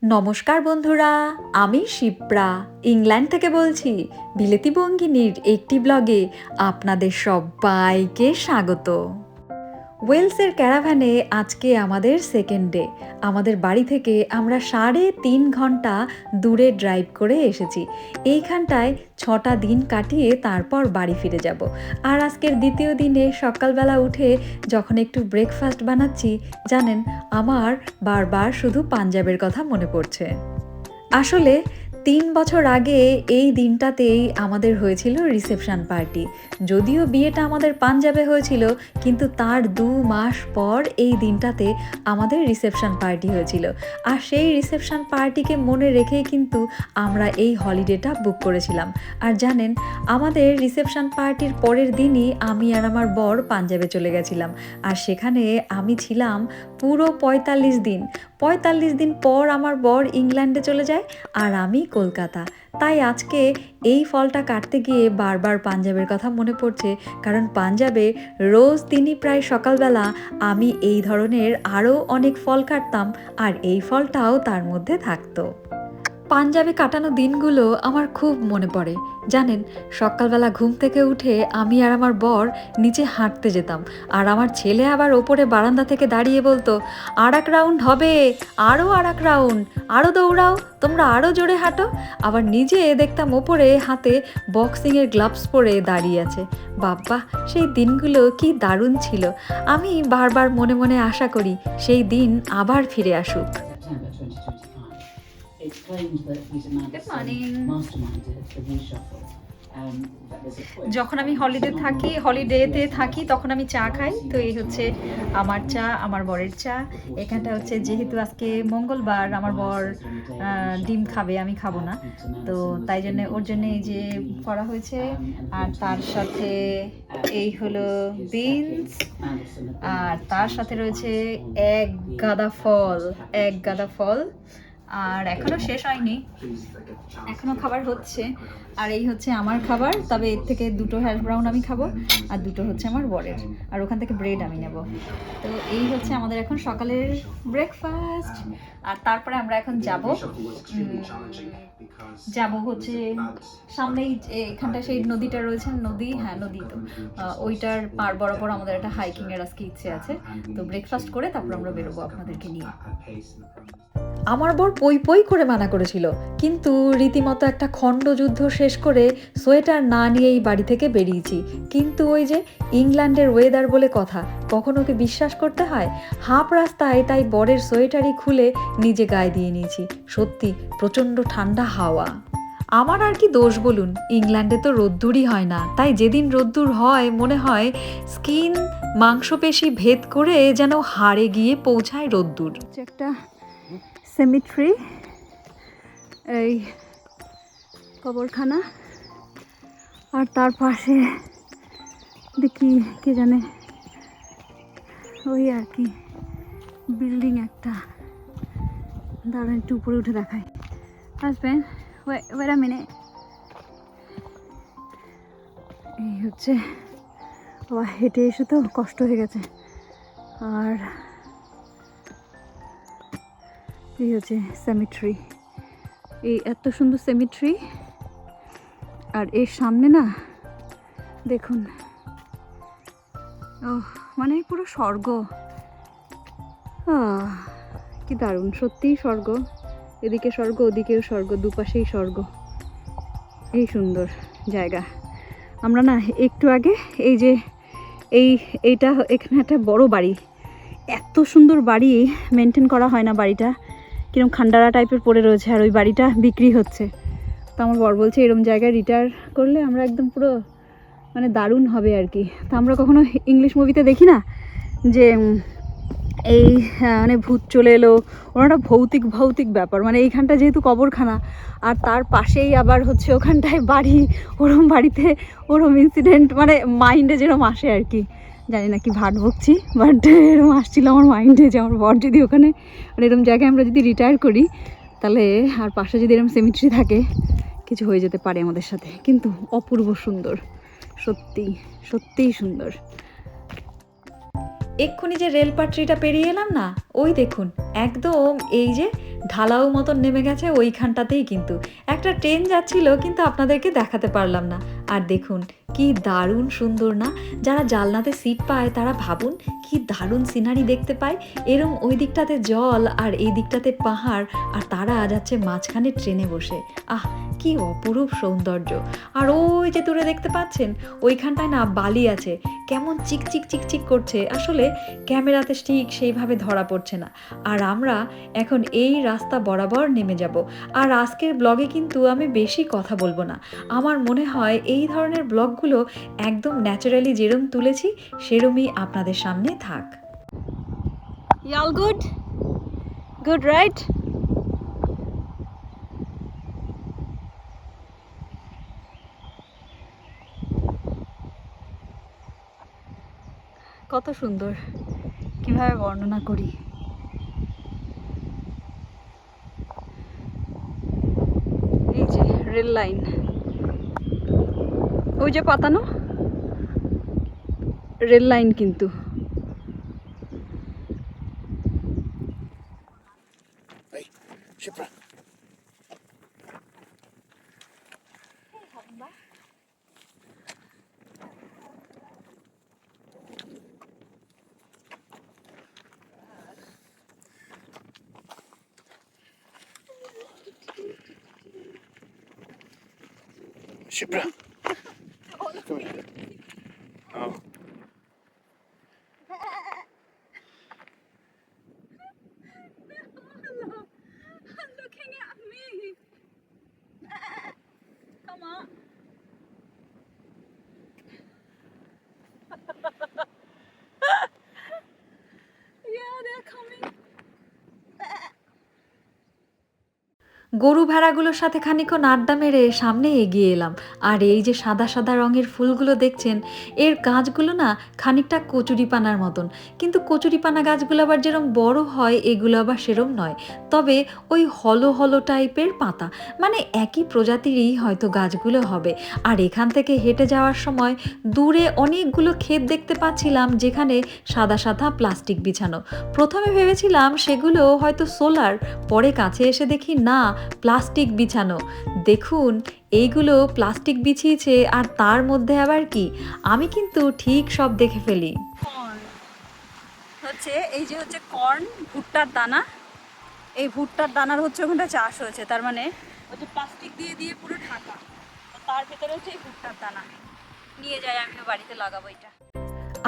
নমস্কার বন্ধুরা, আমি শিপ্রা ইংল্যান্ড থেকে বলছি। বিলেতি বঙ্গিনীর একটি ব্লগে আপনাদের সবাইকে স্বাগত। ওয়েলসের ক্যারাভানে আজকে আমাদের সেকেন্ড ডে। আমাদের বাড়ি থেকে আমরা 3.5 ঘন্টা দূরে ড্রাইভ করে এসেছি। এইখানটায় 6টা দিন কাটিয়ে তারপর বাড়ি ফিরে যাব। আর আজকের দ্বিতীয় দিনে সকালবেলা উঠে যখন একটু ব্রেকফাস্ট বানাচ্ছি, জানেন আমার বারবার শুধু পাঞ্জাবের কথা মনে পড়ছে। আসলে 3 বছর আগে এই দিনটাতেই আমাদের হয়েছিল রিসেপশন পার্টি। যদিও বিয়েটা আমাদের পাঞ্জাবে হয়েছিল, কিন্তু তার 2 মাস পর এই দিনটাতে আমাদের রিসেপশন পার্টি হয়েছিল। আর সেই রিসেপশন পার্টিকে মনে রেখেই কিন্তু আমরা এই হলিডেটা বুক করেছিলাম। আর জানেন, আমাদের রিসেপশন পার্টির পরের দিনই আমি আর আমার বর পাঞ্জাবে চলে গেছিলাম। আর সেখানে আমি ছিলাম পুরো 45 দিন। 45 দিন পর আমার বর ইংল্যান্ডে চলে যায় আর আমি কলকাতা। তাই আজকে এই ফলটা কাটতে গিয়ে বারবার পাঞ্জাবের কথা মনে পড়ছে, কারণ পাঞ্জাবে রোজ দিনই প্রায় সকালবেলা আমি এই ধরনের আরও অনেক ফল কাটতাম, আর এই ফলটাও তার মধ্যে থাকতো। পাঞ্জাবে কাটানো দিনগুলো আমার খুব মনে পড়ে। জানেন, সকালবেলা ঘুম থেকে উঠে আমি আর আমার বর নিচে হাঁটতে যেতাম, আর আমার ছেলে আবার ওপরে বারান্দা থেকে দাঁড়িয়ে বলতো, আর এক রাউন্ড হবে, আরও আর এক রাউন্ড, আরও দৌড়াও, তোমরা আরও জোরে হাঁটো। আবার নিজে দেখতাম ওপরে হাতে বক্সিংয়ের গ্লাভস পরে দাঁড়িয়ে আছে। বাব্বা, সেই দিনগুলো কি দারুণ ছিল। আমি বারবার মনে মনে আশা করি সেই দিন আবার ফিরে আসুক। It's claimed that Peter Mandelson masterminded the reshuffle. যখন আমি হলিডেতে থাকি তখন আমি চা খাই। তো এই হচ্ছে আমার চা, আমার বরের চা। এখানটা হচ্ছে, যেহেতু আজকে মঙ্গলবার, আমার বর ডিম খাবে, আমি খাবো না, তো তাই জন্য ওর জন্য এই যে করা হয়েছে। আর তার সাথে এই হলো বিনস, আর তার সাথে রয়েছে এক গাদা ফল। আর এখনো শেষ হয়নি, এখনো খাবার হচ্ছে। আর এই হচ্ছে আমার খাবার, তবে এর থেকে 2টো হ্যাশ ব্রাউন আমি খাবো, আর 2টো হচ্ছে আমার বরের, আর ওখান থেকে ব্রেড আমি নেব। তো এই হচ্ছে আমাদের এখন সকালের ব্রেকফাস্ট। আর তারপরে আমরা এখন যাব হচ্ছে সামনেই এখানটা সেই নদীটা রয়েছে, নদী তো ওইটার পার বরাবর আমাদের একটা হাইকিংয়ের আজকে ইচ্ছে আছে। তো ব্রেকফাস্ট করে তারপর আমরা বেরোবো আপনাদেরকে নিয়ে। আমার বর পই করে মানা করেছিল, কিন্তু রীতিমতো একটা খণ্ডযুদ্ধ শেষ করে সোয়েটার না নিয়েই বাড়ি থেকে বেরিয়েছি। কিন্তু ওই যে ইংল্যান্ডের ওয়েদার বলে কথা, কখনো ওকে বিশ্বাস করতে হয়? হাফ রাস্তায় তাই বরের সোয়েটারই খুলে নিজে গায়ে দিয়ে নিয়েছি। সত্যি প্রচণ্ড ঠান্ডা হাওয়া। আমার আর কি দোষ বলুন, ইংল্যান্ডে তো রোদ্দুরই হয় না, তাই যেদিন রোদ্দুর হয় মনে হয় স্কিন মাংসপেশি ভেদ করে যেন হাড়ে গিয়ে পৌঁছায় রোদ্দুর। একটা সেমিট্রি, এই কবরখানা, আর তার পাশে দেখি কে জানে, ওই আর কি বিল্ডিং একটা। দাঁড়ান একটু উপরে উঠে দেখাই। আসবেন, ওয়েট আ মিনিট। এই হচ্ছে, হেঁটে এসে তো কষ্ট হয়ে গেছে। আর এই হচ্ছে সেমিট্রি, এই এত সুন্দর সেমিট্রি। আর এর সামনে না দেখুন, মানে পুরো স্বর্গ। কি দারুণ, সত্যিই স্বর্গ। এদিকে স্বর্গ, ওদিকেও স্বর্গ, দুপাশেই স্বর্গ। এই সুন্দর জায়গা। আমরা না একটু আগে এই যে এইটা, এখানে একটা বড় বাড়ি, এত সুন্দর বাড়ি, মেনটেন করা হয় না বাড়িটা, কিরকম খান্ডারা টাইপের পড়ে রয়েছে, আর ওই বাড়িটা বিক্রি হচ্ছে। তো আমার বর বলছে এরকম জায়গায় রিটায়ার করলে আমরা একদম পুরো মানে দারুণ হবে আর কি। তো আমরা কখনো ইংলিশ মুভিতে দেখি না যে এই মানে ভূত চলে এলো, ওনাটা ভৌতিক ব্যাপার। মানে এইখানটা যেহেতু কবরখানা, আর তার পাশেই আবার হচ্ছে ওখানটায় বাড়ি, ওরম বাড়িতে ওরম ইনসিডেন্ট মানে মাইন্ডে যেরকম আসে আর কি। জানি না কি ভাট বকছি, বাট এরকম আসছিল আমার মাইন্ডে যে আমার বর যদি ওখানে মানে এরকম জায়গায় আমরা যদি রিটায়ার করি, তাহলে আর পাশে যদি এরকম সেমিট্রি থাকে, কিছু হয়ে যেতে পারে আমাদের সাথে। কিন্তু অপূর্ব সুন্দর, সত্যিই সুন্দর। এক্ষুনি যে রেল পাট্রিটা পেরিয়ে এলাম না, ওই দেখুন একদম এই যে ঢালাও মতন নেমে গেছে ওইখানটাতেই কিন্তু একটা ট্রেন যাচ্ছিল, কিন্তু আপনাদেরকে দেখাতে পারলাম না। আর দেখুন কি দারুণ সুন্দর না, যারা জানলাতে সিট পায় তারা ভাবুন কি দারুণ সিনারি দেখতে পায়। এরম ওই দিকটাতে জল আর এই দিকটাতে পাহাড়, আর তারা যাচ্ছে মাঝখানে ট্রেনে বসে। আহ, কি অপরূপ সৌন্দর্য। আর ওই যে দূরে দেখতে পাচ্ছেন ওইখানটায় না বালি আছে, কেমন চিকচিক চিকচিক করছে, আসলে ক্যামেরাতে ঠিক সেইভাবে ধরা পড়ছে না। আর আমরা এখন এই রাস্তা বরাবর নেমে যাব। আর আজকের ব্লগে কিন্তু আমি বেশি কথা বলবো না, আমার মনে হয় এই ধরনের ব্লগগুলো একদম ন্যাচারালি যেরম তুলেছি সেরমই আপনাদের সামনে থাক। Y'all good? Good, right? কত সুন্দর, কিভাবে বর্ণনা করি। এই যে রেল লাইন, ওই যে পাতানো রেল লাইন কিন্তু। Shipra. Shipra. Come here. Oh. Looking at me. Come on. Yeah, they're coming. গরু ভেড়াগুলোর সাথে খানিকক্ষণ আড্ডা মেরে সামনে এগিয়ে এলাম। আর এই যে সাদা সাদা রঙের ফুলগুলো দেখছেন, এর গাছগুলো না খানিকটা কচুরিপানার মতন, কিন্তু কচুরিপানা গাছগুলো আবার যেরম বড় হয় এগুলো আবার সেরম নয়, তবে ওই হলো হলো টাইপের পাতা, মানে একই প্রজাতিরই হয়তো গাছগুলো হবে। আর এখান থেকে হেঁটে যাওয়ার সময় দূরে অনেকগুলো ক্ষেত দেখতে পাচ্ছিলাম যেখানে সাদা সাদা প্লাস্টিক বিছানো। প্রথমে ভেবেছিলাম সেগুলো হয়তো সোলার, পরে কাছে এসে দেখি না, প্লাস্টিক বিছানো। দেখুন এইগুলো প্লাস্টিক বিছিয়েছে, আর তার মধ্যে আবার কি, আমি কিন্তু ঠিক সব দেখে ফেলি। কর্ন হচ্ছে, এই যে হচ্ছে কর্ন, ভুট্টার দানা। এই ভুট্টার দানার হচ্ছে ওখানটা চাষ হয়েছে, তার মানে ওই যে প্লাস্টিক দিয়ে দিয়ে পুরো ঢাকা, তো তার ভেতরে হচ্ছে এই ভুট্টার দানা। নিয়ে যাই, আমিও বাড়িতে লাগাবো এটা।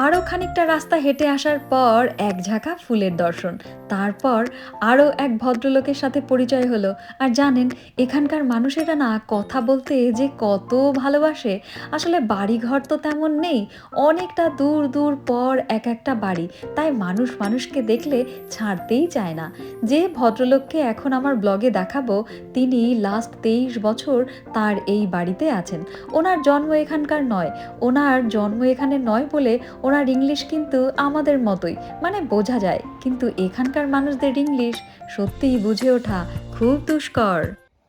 আরও খানিকটা রাস্তা হেঁটে আসার পর এক ঝাঁকা ফুলের দর্শন, তারপর আরও এক ভদ্রলোকের সাথে পরিচয় হলো। আর জানেন এখানকার মানুষেরা না কথা বলতে যে কত ভালোবাসে। আসলে বাড়িঘর তো তেমন নেই, অনেকটা দূর দূর পর এক একটা বাড়ি, তাই মানুষ মানুষকে দেখলে ছাড়তেই চায় না। যে ভদ্রলোককে এখন আমার ব্লগে দেখাবো, তিনি লাস্ট 23 বছর তার এই বাড়িতে আছেন। ওনার জন্ম এখানকার নয়, ওনার জন্ম এখানে নয় বলে ওনার ইংলিশ কিন্তু আমাদের মতোই, মানে বোঝা যায়, কিন্তু এখানকার মানুষদের ইংলিশ সত্যিই বুঝে ওঠা খুব দুষ্কর।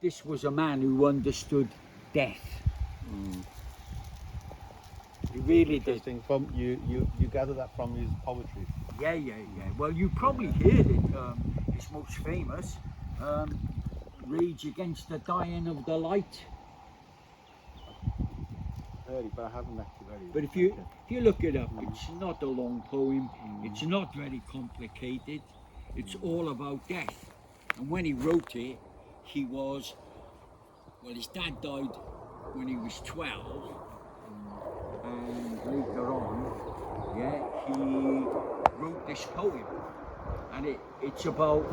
This was a man who understood death. He really did. Interesting. From you gather that from his poetry. Yeah. Well, you probably heard it. It's most famous. Rage Against the Dying of the Light. Heard it, but I haven't actually read it. But if you look it up, it's not a long poem. It's not very complicated. It's all about death. And when he wrote it, he was, well, his dad died when he was 12, and later on, he wrote this poem, and it's about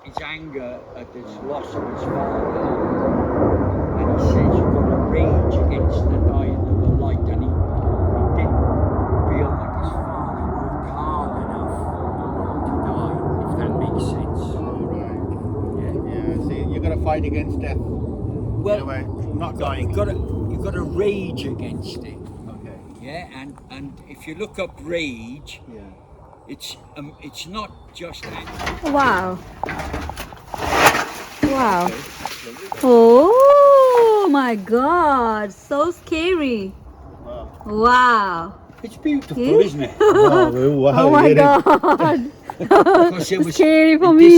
his anger at his loss of his father, and he says you've got to rage against the dying of the light, and he didn't feel like his father worked hard enough to die, if that makes sense. Right. Yeah. See, you're gonna fight against death. Well, in a way, not dying. you've got to rage against it. Okay. Yeah, and if you look up rage, Yeah. it's not just anger. Wow. Wow. Oh my God, so scary. Wow. Wow. It's beautiful, Yeah. isn't it? Oh, wow. Oh my really? god. Because it was Scary for this, me.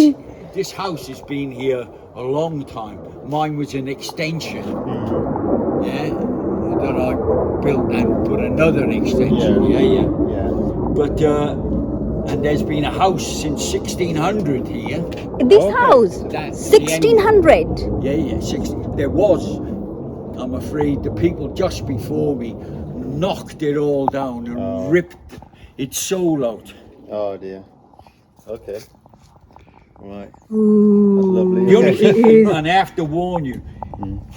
This house has been here a long time. Mine was an extension. Yeah. That I built and put another extension. Yeah. Yeah. Yeah. But and there's been a house since 1600 here. This Okay. house, That's the end. 1600. Yeah, 60. There was. I'm afraid the people just before me knocked it all down and Oh. ripped its soul out. Oh dear. Okay. Right. Ooh. That's lovely. The only It thing, is. and I have to warn you,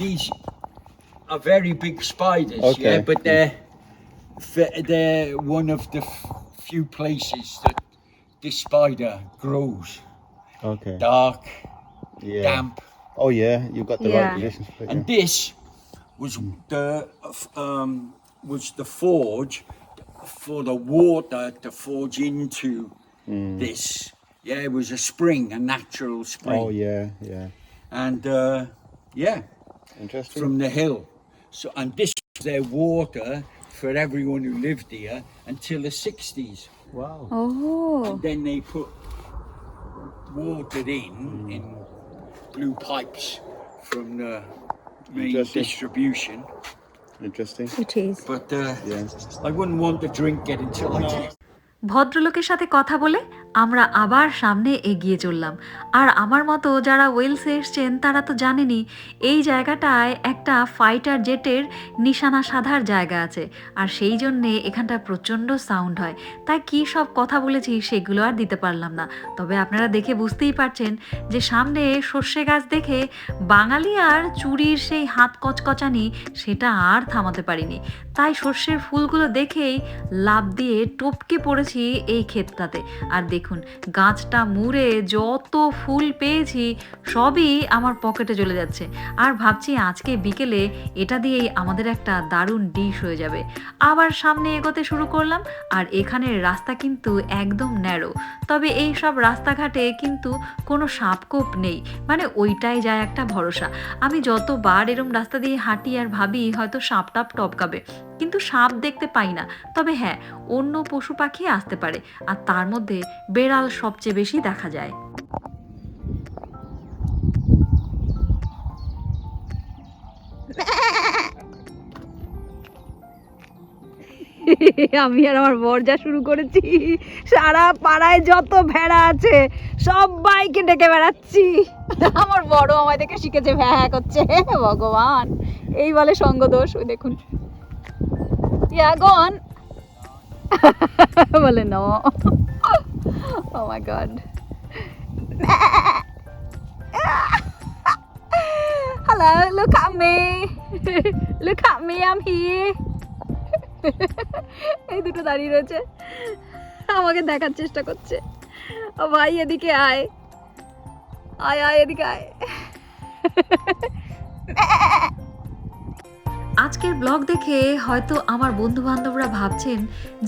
these are very big spiders, Okay. yeah, but they're one of the few places that this spider grows. Okay. Dark, Yeah. damp, Oh yeah, you've got the Yeah. right conditions for it. and this was the forge for the water to forge into this. Yeah, it was a spring, a natural spring. Oh yeah, yeah. And yeah, Interesting. from the hill. So, and this was their water for everyone who lived here until the 60s. Wow. Oh. And then they put water in blue pipes from the main Interesting. distribution. Interesting. It is. But Yeah. I wouldn't want to drink it until I did. ভদ্রলোকের সাথে কথা বলে আমরা আবার সামনে এগিয়ে চললাম। আর আমার মতো যারা ওয়েলসে এসছেন তারা তো জানেনই এই জায়গাটায় একটা ফাইটার জেটের নিশানা সাধার জায়গা আছে, আর সেই জন্যে এখানটা প্রচণ্ড সাউন্ড হয়। তাই কী সব কথা বলেছি সেগুলো আর দিতে পারলাম না। তবে আপনারা দেখে বুঝতেই পারছেন যে সামনে সর্ষে গাছ দেখে বাঙালি আর চুরির সেই হাত কচকচানি সেটা আর থামাতে পারিনি। তাই সর্ষের ফুলগুলো দেখেই লাফ দিয়ে টপকে পড়েছি এই ক্ষেতটাতে। আর দেখুন গাছটা মুড়ে যত ফুল পেয়েছি সবই আমার পকেটে চলে যাচ্ছে, আর ভাবছি আজকে বিকেলে এটা দিয়েই আমাদের একটা দারুণ ডিশ হয়ে যাবে। আবার সামনে এগোতে শুরু করলাম, আর এখানের রাস্তা কিন্তু একদম ন্যারো। তবে এই সব রাস্তাঘাটে কিন্তু কোনো সাপকোপ নেই, মানে ওইটাই যায় একটা ভরসা। আমি যতবার এরম রাস্তা দিয়ে হাঁটি আর ভাবি হয়তো সাপ টাপ টপকাবে, কিন্তু সাপ দেখতে পাই না। তবে হ্যাঁ, অন্য পশু পাখি আসতে পারে, আর তার মধ্যে বেড়াল সবচেয়ে বেশি দেখা যায়। আমি আর আমার বর যা শুরু করেছি, সারা পাড়ায় যত ভেড়া আছে সবাইকে ডেকে বেড়াচ্ছি। আমার বড় আমায় দেখে শিখেছে, ভ্যা করছে। ভগবান, এই বলে সঙ্গদোষ। ওই দেখুন, ইয়াগন বলে নো। ও মাই গড। হ্যালো, লুক আট মি, লুক আট মি, আই এম হিয়ার। এই দুটো দাঁড়িয়ে রয়েছে, আমাকে দেখার চেষ্টা করছে। ও ভাই, এদিকে আয়, আয় আয়, এদিকে আয়। আজকের ব্লগ দেখে হয়তো আমার বন্ধু বান্ধবরা ভাবছেন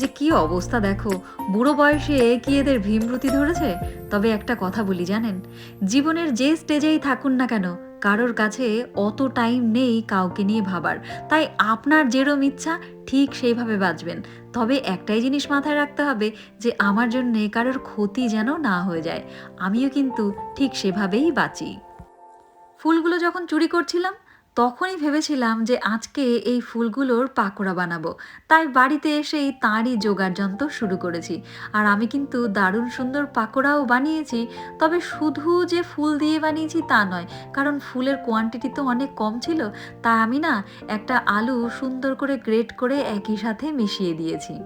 যে কি অবস্থা, দেখো বুড়ো বয়সে কি এদের ভীমরতি ধরেছে। তবে একটা কথা বলি জানেন, জীবনের যে স্টেজেই থাকুন না কেন কারোর কাছে অত টাইম নেই কাউকে নিয়ে ভাবার। তাই আপনার যেরম ইচ্ছা ঠিক সেইভাবে বাঁচবেন। তবে একটাই জিনিস মাথায় রাখতে হবে যে আমার জন্যে কারোর ক্ষতি যেন না হয়ে যায়। আমিও কিন্তু ঠিক সেভাবেই বাঁচি। ফুলগুলো যখন চুরি করছিলাম তখনই ভেবেছিলাম যে আজকে এই ফুলগুলোর পাকোড়া বানাবো, তাই বাড়িতে এসেই তাঁরই জোগাড় যন্ত্র শুরু করেছি। আর আমি কিন্তু দারুণ সুন্দর পাকোড়াও বানিয়েছি। তবে শুধু যে ফুল দিয়ে বানিয়েছি তা নয়, কারণ ফুলের কোয়ান্টিটি তো অনেক কম ছিল। তাই আমি না একটা আলু সুন্দর করে গ্রেট করে একই সাথে মিশিয়ে দিয়েছি।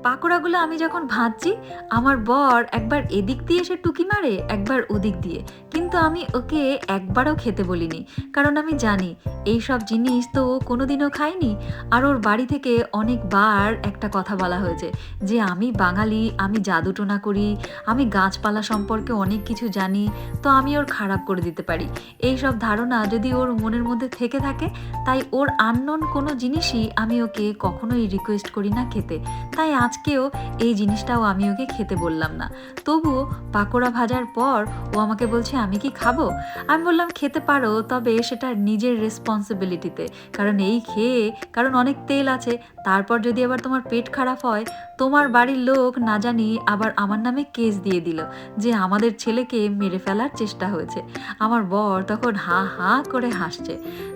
পাকোড়াগুলো আমি যখন ভাজছি আমার বর একবার এদিক দিয়ে এসে টুকি মারে, একবার ওদিক দিয়ে, কিন্তু আমি ওকে একবারও খেতে বলিনি, কারণ আমি জানি এই সব জিনিস তো ও কোনোদিনও খায়নি। আর ওর বাড়ি থেকে অনেকবার একটা কথা বলা হয়েছে যে আমি বাঙালি, আমি জাদুটোনা করি, আমি গাছপালা সম্পর্কে অনেক কিছু জানি, তো আমি ওর খারাপ করে দিতে পারি। এই সব ধারণা যদি ওর মনের মধ্যে থেকে থাকে, তাই ওর আননোন কোনো জিনিসই আমি ওকে কখনোই রিকোয়েস্ট করি না খেতে। তাই আজকেও এই জিনিসটাও আমি ওকে খেতে বললাম না। তবুও পাকোড়া ভাজার পর ও আমাকে বলছে আমি কি খাবো? আমি বললাম খেতে পারো, তবে সেটা নিজের রেসপন্সিবিলিটিতে, কারণ এই খেয়ে, কারণ অনেক তেল আছে, তারপর যদি আবার তোমার পেট খারাপ হয়, তোমার বাড়ির লোক না জানি আবার আমার নামে কেস দিয়ে দিল যে আমাদের ছেলেকে মেরে ফেলার চেষ্টা হয়েছে। আমার বর তখন হা হা করে হাসছে।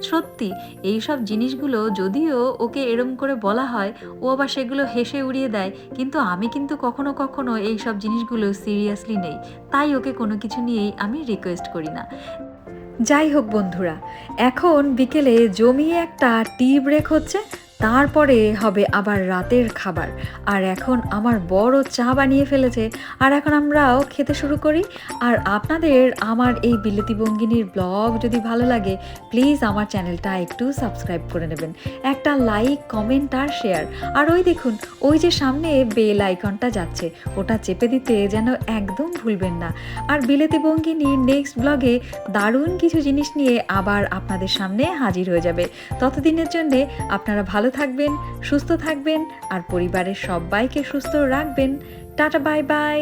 সত্যি এইসব জিনিসগুলো যদিও ওকে এরম করে বলা হয়, ও আবার সেগুলো হেসে উড়িয়ে দেয়, কিন্তু আমি কিন্তু কখনো কখনো এইসব জিনিসগুলো সিরিয়াসলি নেই, তাই ওকে কোনো কিছু নিয়েই আমি রিকোয়েস্ট করি না। যাই হোক বন্ধুরা, এখন বিকেলে জমিয়ে একটা টি ব্রেক হচ্ছে, তারপরে হবে আবার রাতের খাবার। আর এখন আমার বড় চা বানিয়ে ফেলেছে, আর এখন আমরাও খেতে শুরু করি। আর আপনাদের আমার এই বিলেতি বঙ্গিনীর ব্লগ যদি ভালো লাগে, প্লিজ আমার চ্যানেলটা একটু সাবস্ক্রাইব করে নেবেন, একটা লাইক, কমেন্ট আর শেয়ার। আর ওই দেখুন, ওই যে সামনে বেল আইকনটা যাচ্ছে, ওটা চেপে দিতে যেন একদম ভুলবেন না। আর বিলেতি বঙ্গিনী নেক্সট ব্লগে দারুণ কিছু জিনিস নিয়ে আবার আপনাদের সামনে হাজির হয়ে যাবে। ততদিনের জন্যে আপনারা ভালো থাকবেন, সুস্থ থাকবেন, আর পরিবারের সবাইকে সুস্থ রাখবেন। Tata, bye bye.